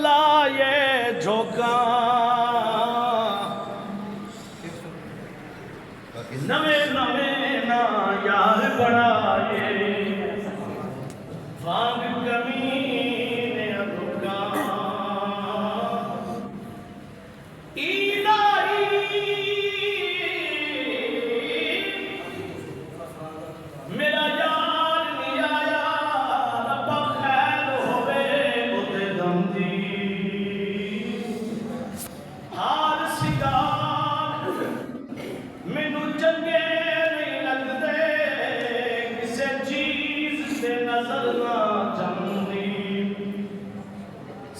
लाए झोंका नवे नवे ना यार बनाए वांग कमीने अधुका मेरा यार नहीं आया रब्बा खैर होवे उते दम दी हार सिगार मैनू चंगे नहीं लगते किसी चीज से नजर ना जमदी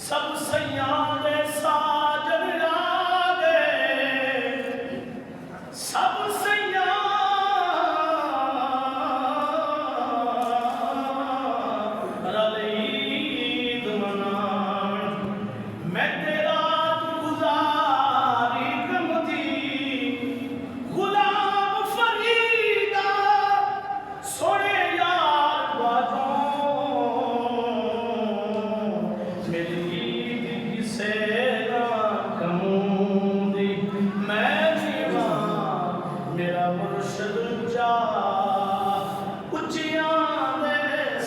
सब सयाने साजन लागे सब मेरा मुर्शद जा उचियां दे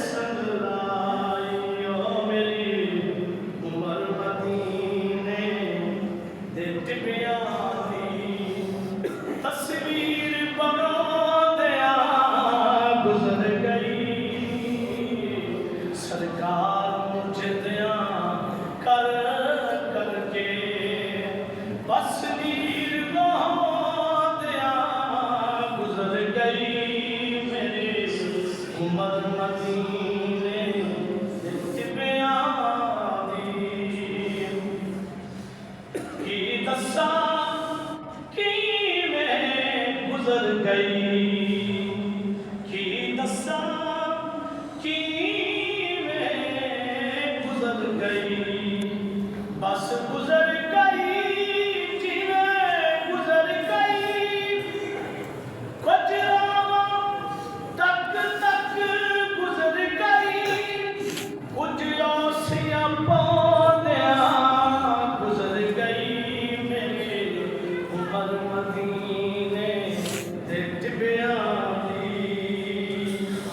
संग लाई ओ मेरी उमर मदीने दे टिबियां दी तस्वीर बनोंदिया गुजर गई सरकार मुझदियां कर करके बस नीर उमर मदीने टिबियां दी की दसा किवें गुजर गई की दसा किवें गुजर गई बस गुजर गई किवें गुजर गई कुछ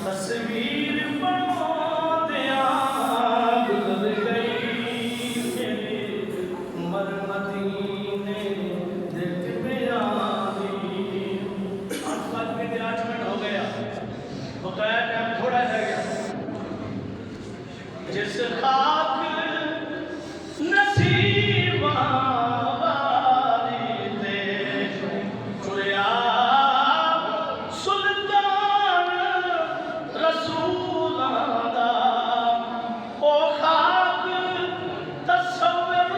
तस्वीर बनोंदिया गुजर गई मेरी उमर मदीने दे टिबियां दी 8 मिनट हो गया बकाया टाइम थोड़ा रह गया जिस खाक नसीबा वाली ते चुरिया सुल्तान रसूलां दा ओ खाक तस्वर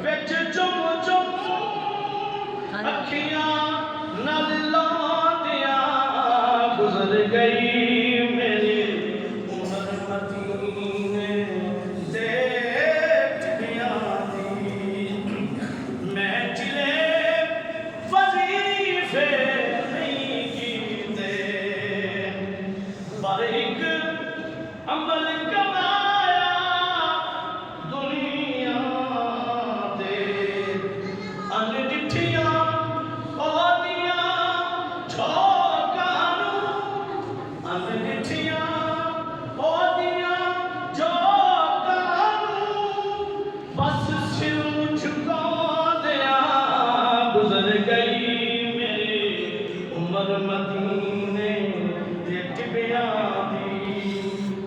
विच जुम जुम अखियां नाल लांदियां गुजर गई मेरी उमर मदीने दे टिबियां दी मैं जिले वजीफे नहीं कीते पर एक अमल कमाया दुनिया दे अनडिठियां ओदियां झोंकां अनडिठियां ओदियां झोंकां बस सिर झुकांदियां गुजर गई मेरी उमर मदीने दे टिबियां दी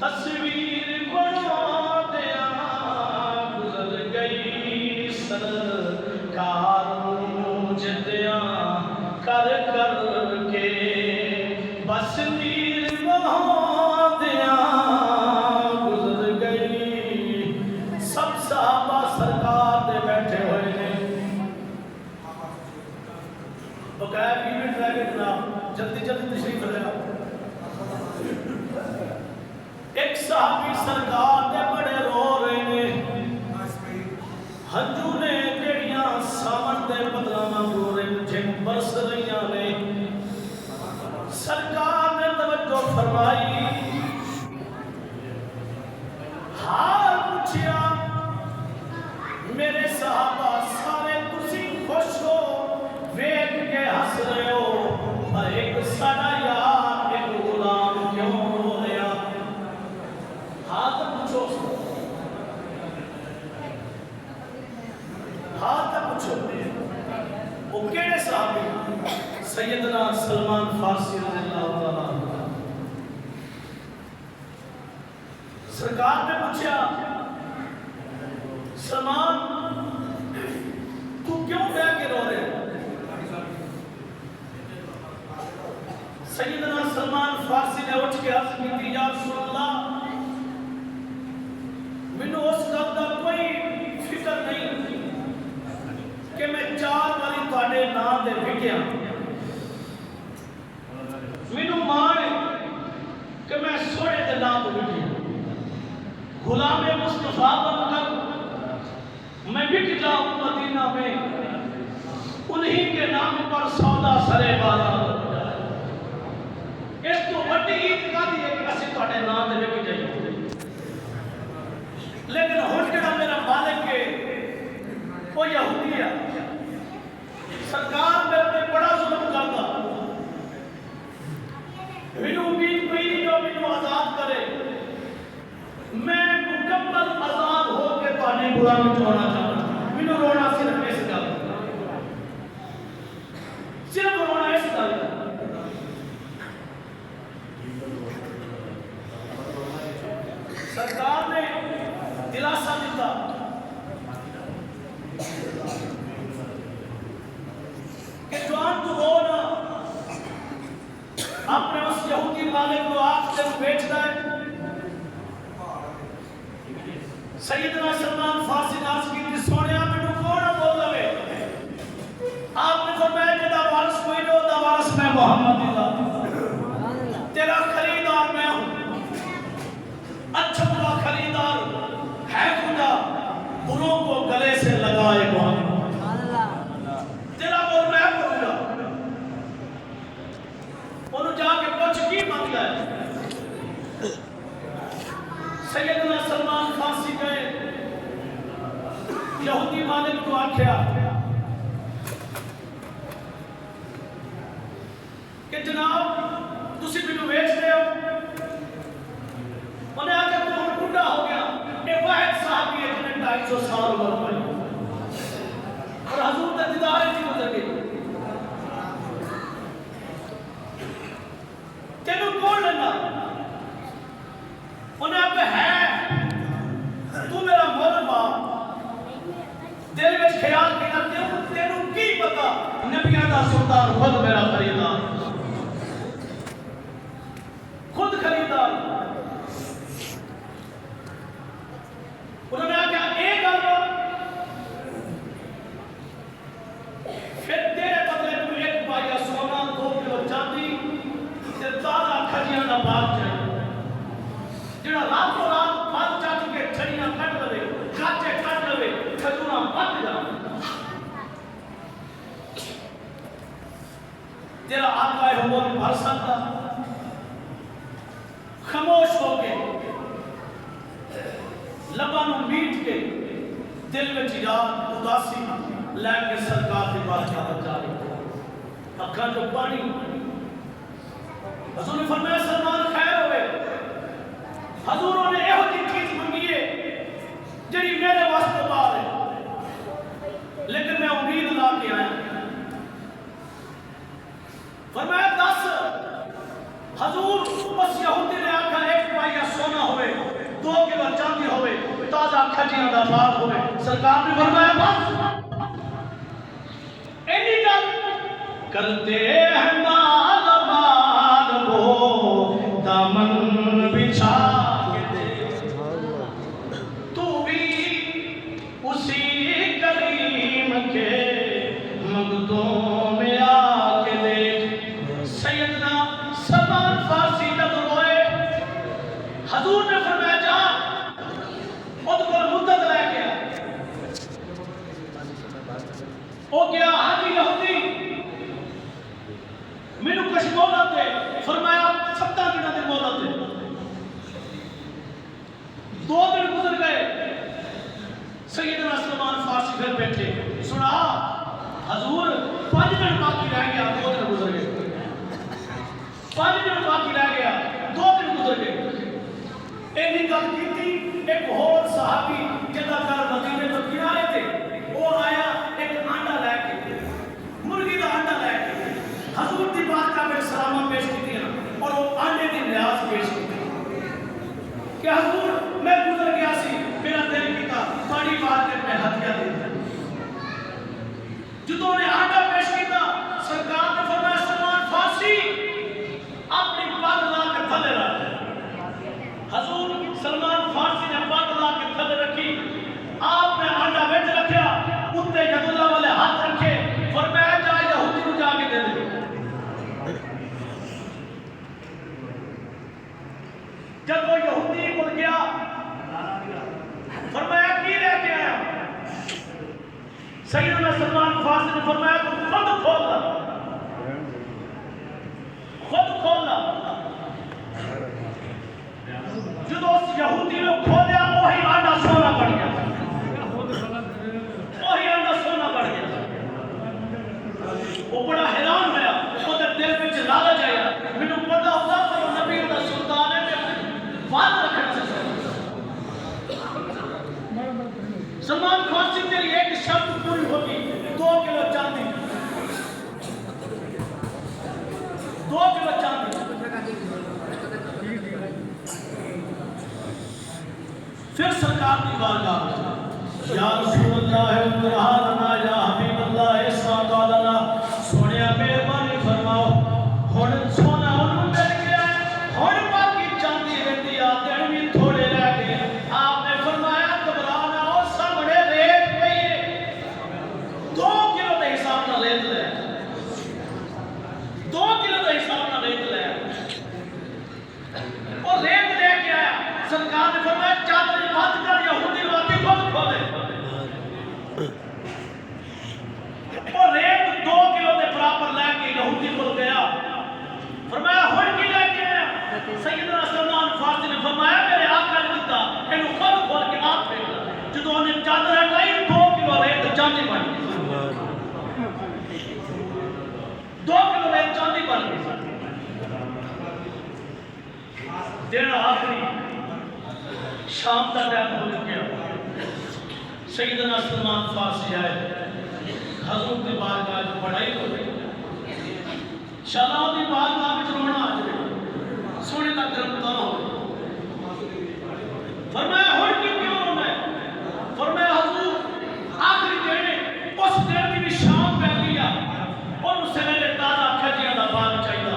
तस्वीर बनोंदिया गुजर गई सरकार मुझदियां कर करके बस नीर बनोंदिया गुजर गई सब साहबा सरकार दे बैठे हुए ने बकाया इवेंट रह गए जनाब जल्दी जल्दी तशरीफ लेना एक साहबी सरकार दे बड़े रो रहे ने हंजू ने जेड़ियां सावन दे बदलावां गोरे जिन बरस रही ने सरकार ने तवज्जो फरमाई हाल पूछिया मेरे सहाबा सारे तुसी खुश हो वेख के हंस रहे हो पर एक साडा यार एक गुलाम क्यों रो रहा हाथ पूछो वो केड़े साहबी सैयदना सलमान फारसी रज़ियल्लाहु तआला अन्हु सरकार ने पूछा सलमान तू क्यों बह के रो रहे सैयदना सलमान फारसी ने उठ के अर्ज की या रसूल अल्लाह मैनू उस गल दा कोई फिक्र नहीं कि मैं 4 बारी तुहाडे नाम दे विकिया मैनू मान कि मैं सोने दे नाम तो विकिया गुलाम मुस्तफा बनकर मैं बिक जाऊं मदीना में उन्हीं के नाम पर सौदा सरे बाजार इस तो बड़ी ईद कादी है कि असि तुहाडे नाम दे विक जाइए लेकिन हुण जेड़ा मेरा मालिक है वो यहूदी है सरकार मेरे पे बड़ा जुल्म करता मैनू उम्मीद कोई नहीं जो मैनू आजाद करे मैं मुकम्मल आजाद हो के तुहाडी गुलामी च होना चाहता मैनू रोना सिर्फ इस गल सिर्फ रोना इस गल सरकार ने दिलासा दिता कि जवान तू रो ना अपने उस यहूदी मालिक को आप से बेचना है सैयदना सलमान फारसी नाज की सोनिया मैनू कौन बोल लवे आपने फरमाया कि दा वारिस कोई नहीं दा वारिस मैं मोहम्मद तेरा खरीदार मैं हूं अच्छा बुरा खरीदार है खुदा बुरों को गले से लगाए मोहम्मद तेरा बोल मैं करूंगा उन्होंने जाके पूछ की मांगता है सैयदना सलमान फारसी गए यहूदी मालिक को आख्या कि जनाब तुसी मैनू बेचते हो उन्हें आके तू हुण बुढ़ा हो गया एक वाहिद साहबी है जिन्हें 250 साल उम्र पाई और हजूर का दीदार ही गुजर गई तेनू कौन लेना उन्हें आप है तू मेरा मोल बाप दिल में ख्याल किया तेनू की पता नबियां दा सुल्तान खुद मेरा खरीदार खुद खरीदार उन्होंने आख्या एक गल फिर तेरे बदले में 1 पाया सोना 2 किलो चांदी ते ताजा खजियां दा बाग चाहिए जेड़ा रातों रात फल चट के छड़ियां कट लवे खाचे कट लवे खजूरा पक जा तेरा आका है वो भर सकता खामोश हो के लबान मीट के दिल में याद उदासी लैके सरकार के पास जा रही अखा जो पानी हजूर ने फरमाया सलमान खैर होवे हजूरों ने यह चीज मंगी है जी मेरे वास्ते बाहर है लेकिन मैं उम्मीद ला के आया फरमाया 10 हजूर उस यहूदी ने आखा 1 पाया सोना होवे 2 किलो चांदी होवे ताजा खजियां दा बाग होवे सरकार ने फरमाया बस एनी गल करते हैं माल माल वो दामन बिछा के दे तू भी उसी करीम के मगदों में आके दे सैयदना सलमान फारसी जब रोए हजूर ने फरमाया जा उनको मुद्दत ले गया ओ गया हाजी यहूदी मैनू कुछ मोहलत दे फरमाया 7 दिनों की मोहलत दे 2 दिन गुजर गए सैयदना सलमान फिर बैठे सुना हजूर 5 दिन बाकी रह गया 2 दिन गुजर गए 5 दिन बाकी रह गया 2 दिन गुजर गए इन्हीं गल की एक होर सहाबी जिहदा घर मदीने तो किनारे थे वो आया एक आंडा लैके मुर्गी का आंडा लैके हजूर की बारगाह में सलामा पेश की और वो आंडे की न्याज पेश की कि हजूर मैं गुजर गया सी मेरा दिल किया थोड़ी बात में हत्या दे जो ने आंडा पेश किया सरकार ने फरमाया सलमान फारसी अपनी पग ला के थले रख हजूर सलमान फारसी ने पग ला के थले रखी आपने आंडा बेच रखा उत्ते यदुल्ला वाले हाथ रखे फरमाया जा यहूदी को जाके दे दे जब वो यहूदी को गया फरमाया की लेके आया सैयदना सलमान फारसी ने फरमाया तू खुद खोल ला जो उस यहूदी ने खोलिया वही आंडा सोना बन गया वही आंडा सोना बन गया वो बड़ा हैरान होया उसके दिल में लालच आया मैंने पता होता पर नबी दा सुल्तान है बात रखना सलमान फारसी तेरी एक शर्त पूरी होगी 2 किलो चांदी 2 किलो चांदी फिर सरकार की बारगाह या रसूल अल्लाह उमरहाना या हबीब अल्लाह इस्मा कालना सोनिया मेहरबानी फरमाओ हुन सोना उन्होंने मिल गया हुन बाकी चांदी रहती आ दिन भी थोड़े रह गए आपने फरमाया घबराना हो सामने रेत पई है 2 किलो के हिसाब नाल रेत ले 2 किलो के हिसाब नाल रेत ले और रेत लेके आया सरकार ने फरमाया चादर बात कर यहूदी वादी खुद खोले और रेत 2 किलो के बराबर लेके यहूदी को गया फरमाया हुन की लेके आया सैयदना सलमान फारसी ने फरमाया मेरे आका ने दिता इन्हें खुद खोल के आप फेंक जो उन्हें चादर हटाई 2 किलो रेत चांदी बन गई 2 किलो रेत चांदी बन गई दिन आखिरी शाम का टाइम हो गया सैयदना सलमान फारसी आए हजूर की बारगाह में पढ़ाई हो गई शालाओं की बारगाह में रोना आ जाए सोने का करम हो फरमाया हुन क्यों रोना है फरमाया हजूर आखिरी दिन उस दिन की भी शाम पै लिया और उस वेले ताजा खजियां का बाग चाहिए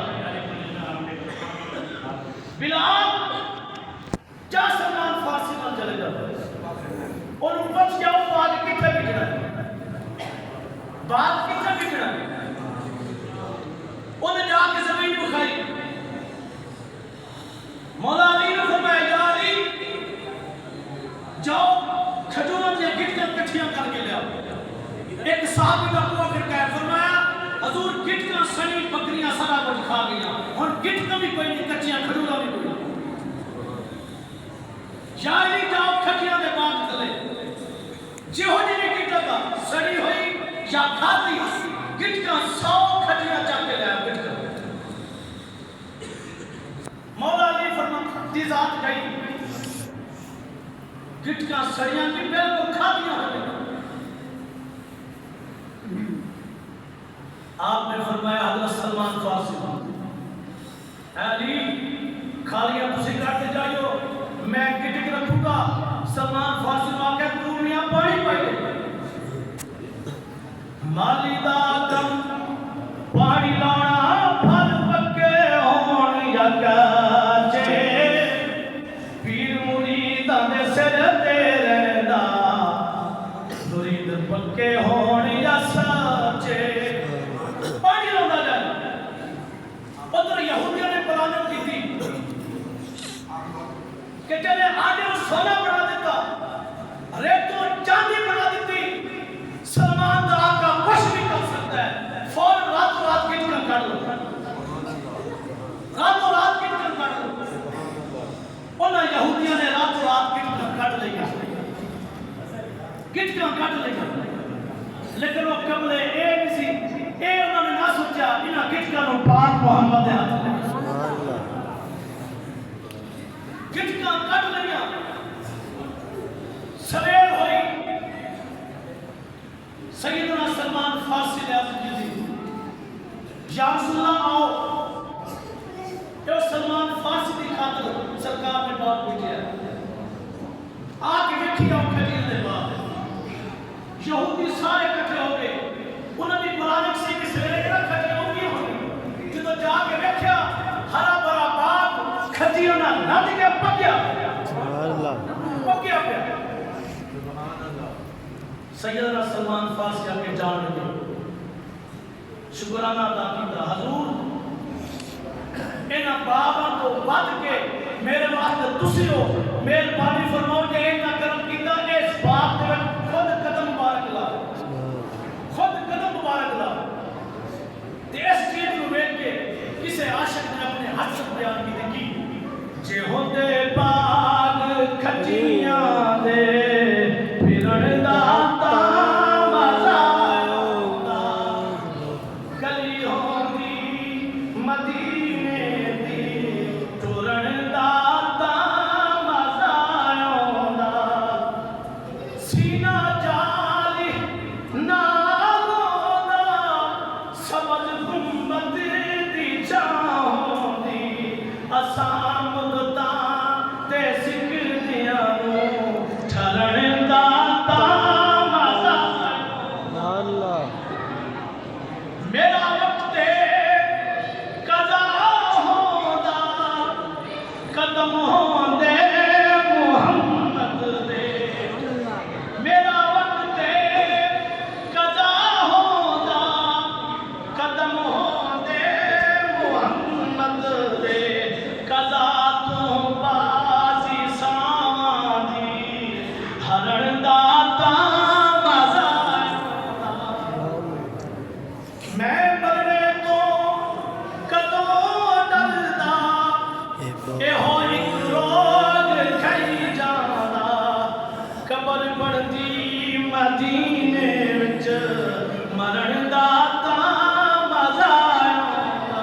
बिलाल जा सलमान फारसी नाल चले जाओ और ऊपर से आओ बाग किथे बिकना बाग किथे बिकना उन्हें जाके जमीन बुखाई मौला अली ने फरमाया या अली जाओ खजूरों की गिटकन कठियां करके ले आओ एक साहब का बुआ फिर कहा फरमाया हजूर गिटकन सनी बकरियां सारा कुछ खा गया और गिटकन भी कोई नहीं कच्चियां खजूरा भी कोई यारी जाओ खटिया दे बाग तले जो जी ने गिटका सड़ी हुई या खाती गिटका 100 खटिया चक के ले गिटका मौला अली फरमाया दी जात गई गिटका सड़ियां की बिल्कुल खातियां हो आपने फरमाया हजरत सलमान फारसी अली खालियां तुसी काटते जाइयो मैं गिटक रखूंगा सलमान फारसी को आके दुनिया पानी पाई माली दा कम पानी लाना फल पक्के होण या काचे पीर मुरीदां दे सिर ते रहंदा मुरीद पक्के होण या साचे पानी लांदा जाए उधर यहूदियों ने प्लानिंग की थी कि चले आगे वो सोना बना देता रेतों चांदी बना देती सलमान दा आका कुछ भी कर सकता है गिटका कट लिया लेकिन वो कमले ए नहीं सी ए उन्होंने ना सोचा इन्हां गिटका नु पाक मोहम्मद दे हाथ में सुभान अल्लाह गिटका कट लिया सवेर हुई सैयदना सलमान फारसी ने अर्ज की थी या रसूल अल्लाह आओ तो सलमान फारसी की खातिर सरकार ने बात भेजी आके देखी आओ खलील दे बाद यहूदी सारे इकट्ठे हो गए उन्होंने कुरान से कि सवेरे ना खजी होगी होगी जो जाके देखा हरा भरा बाग खजियों ना नद के पकिया सुभान अल्लाह पकिया पे सुभान अल्लाह सैयदना सलमान फारसी आके जान लगे शुक्राना अदा किया हजूर इन्हां बाबा तो बद के मेरे वास्ते तुसी हो मेहरबानी फरमाओ कि इन्हां करम कीता इस बाप दे खुद कदम मुबारक ला ते इस चीज को देख के किसी आशिक ने अपने हसरत बयान की देखी जे होंदे बाग खजियां दे फिरण दा मजा आंदा गली होंदी मदीने दी टुरण दा मजा आंदा सीना जाली नालों समझ गुम्बद दी चाहोंदी असां मुगता ते सिकदियां नूं ठरण दा मजा अल्लाह मेरा वक्त कज़ा होंदा कदम होंदे मुहम्मद दे मेरा वक्त कज़ा होंदा कदम होंदे मुहम्मद दे कज़ा तू बाजी सादी हरण दाता मजा मैं मरने को कदों डरदा ए हो एक रोग खाई जाना कबर पड़ती मदीने विच मरण दाता मजा आंदा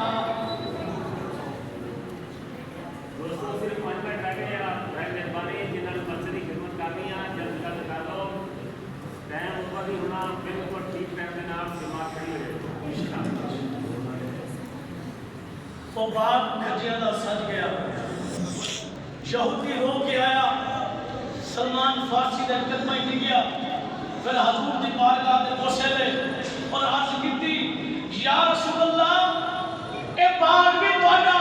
दोस्तों सिर्फ 5 मिनट लगे आप मेहरबानी जिन्होंने मस्जिद की खिदमत करनी है जल्द कर लो टाइम ऊपर ही होना बिल्कुल ठीक टाइम में आप दिमाग खड़ी हो इंशाअल्लाह तो बाप खजियां दा सज गया यहूदी रो के आया सलमान फारसी दे कदम ही गया फिर हजूर दी बारगाह दे पहुंचे ले और अर्ज कीती या रसूल अल्लाह ए बाग भी तोड़ा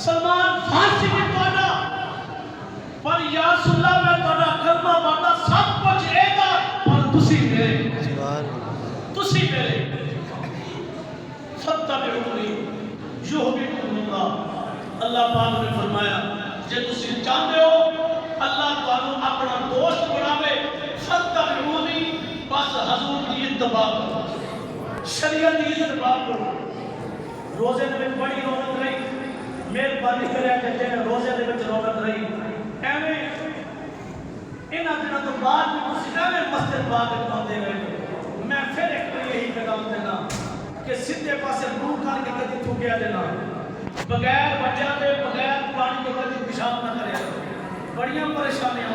सलमान फारसी भी तोड़ा पर या रसूल अल्लाह मैं तोड़ा कलमा पढ़दा सब कुछ एदा पर तुसी मेरे सुभान तुसी मेरे फत्तबिऊनी युहब्बुकुमुल्लाह अल्लाह पाक ने फरमाया जे तुसी चाहते हो अल्लाह तुहानू अपना दोस्त बनावे फत्तबिऊनी बस हजूर दी इत्तबा करो शरीयत दी इत्तबा करो रोजे दे विच बड़ी रौनक रही मेहरबानी करया कि जेने रोजे दे विच रौनक रही एवें इन्हां दिनां तो बाद भी तुसी एवें मस्जिद पाक विच आउंदे रहे मैं फिर एक बार यही पैगाम देना कि सीधे पासे मुंह करके कभी थूकिया देना बगैर वजह के बगैर पानी के कभी पेशाब न करे बड़ियां परेशानियां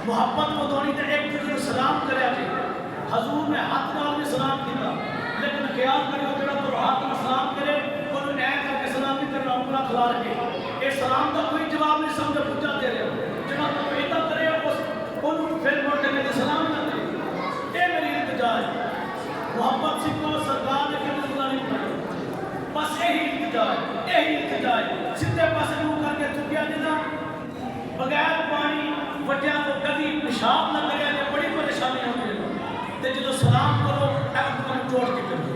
मुहब्बत को थोड़ी तो एक दूसरे को सलाम करे हजूर ने हाथ नाल भी सलाम किया लेकिन ख्याल करो जो तो हाथ में सलाम करे और ऐ करके सलाम नहीं करना उंगला खिला रखे ये सलाम का कोई जवाब नहीं समझ पूछा दे रहे जनाब तो इतना करे उस फिर मुड़ के सलाम न करे ये मेरी इल्तिजा है मोहब्बत सीखो सरकार ने कभी नहीं बनाई बस यही इल्तिजा है सीधे पासे मुंह करके चुकिया देना बगैर पानी वटिया को कभी पेशाब न करे तो बड़ी परेशानी होती है तो जो सलाम करो एकदम जोड़ के करो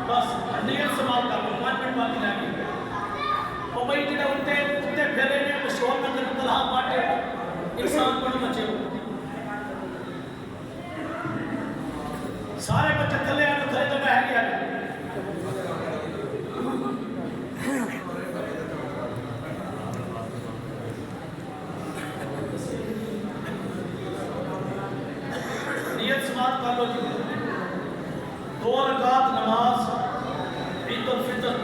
बस नियत समाप्त कर लो 5 मिनट बाकी रह गए और भाई जो उत्ते उत्ते फेरे ने तो शोर में जब तलहा बाटे इंसान को नहीं बचे सारे बच्चे थले आने थले तो बह गया नीयत समात कर लो जी। 2 रकात नमाज ईद उल फितर,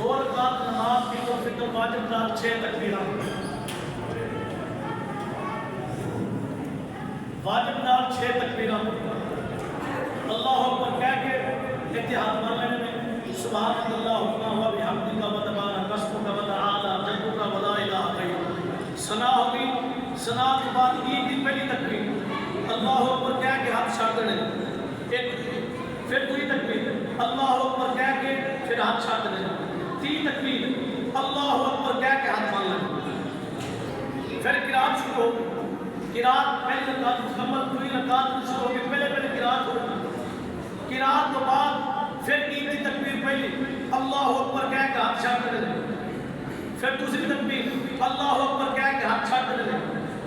2 रकात नमाज ईद उल फितर वाजिब नाल 6 तकबीरां, वाजिब नाल 6 तकबीरां, अल्लाहु अकबर कह के इत्तिहाद मान लेने में सुभान अल्लाहुम्मा व बिहम्दिका व तबारक अस्मुका व तआला जद्दुका व ला इलाहा गैरुक। सना होगी, सना के बाद ईद की पहली तकबीर अल्लाहु अकबर कह के हाथ छाड़ देने एक, फिर दूसरी तकबीर अल्लाहु अकबर कह के फिर हाथ छाड़ देने, 3 तकबीर अल्लाहु अकबर कह के हाथ मान लेने, फिर किरात शुरू हो, किरात पहली रकात मुकम्मल, दूसरी रकात शुरू होगी, पहले किरात हो, किरात के बाद फिर ईद की तकबीर पहली अल्लाहु अकबर कह के हाथ छाड़ देने, फिर दूसरी तकबीर अल्लाहु अकबर कह के हाथ छाड़ देने,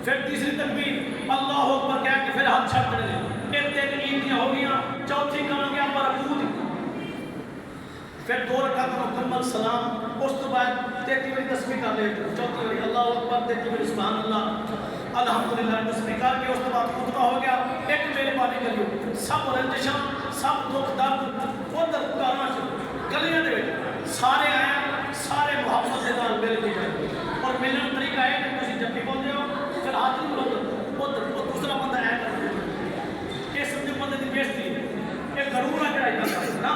फिर तीसरी तकबीर अल्लाहु अकबर कह के फिर हाथ छाड़ देने। ये 3 ईदियां हो गई। चौथी करेंगे आप रकूद, फिर 2 रकात मुकम्मल सलाम, उस तो बाद 33 बारी तस्बीह कर ले, चौथी बारी अल्लाहु अकबर, 33 बारी सुभान अल्लाह अल्हम्दुलिल्लाह तस्बीह करके उस तो बाद खुतबा हो गया। एक मेहरबानी करियो, सब रंजिशां सब दुख दर्द उधर घरां च गलियां दे विच सारे आए, सारे मुहब्बत के नाल मिल के जाए। और मिलने का तरीका है कि तुसीं जप्पी बोलते हो, फिर हाथ नहीं बुलंद उधर दूसरा बंदा है ये समझो बंदे की बेइज्जती है, एक गरूर आ चढ़ाई करता है ना।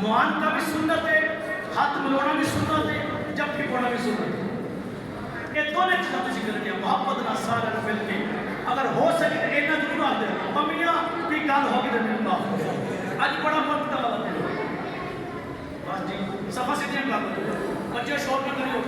मुआन का भी सुन्नत है, हाथ मिलाना भी सुन्नत है, जप्पी बोलना भी सुन्नत है। ये दोनों चीज़ें तुसीं करनी मुहब्बत नाल सारे मिल के। अगर हो सके तो इन्ना जरूर आते मम्मियां की गल होगी तो मेरे माफ अज बड़ा वक्त वाला बस जी सफा सीधियां कर लो, बच्चे शोर न करियो।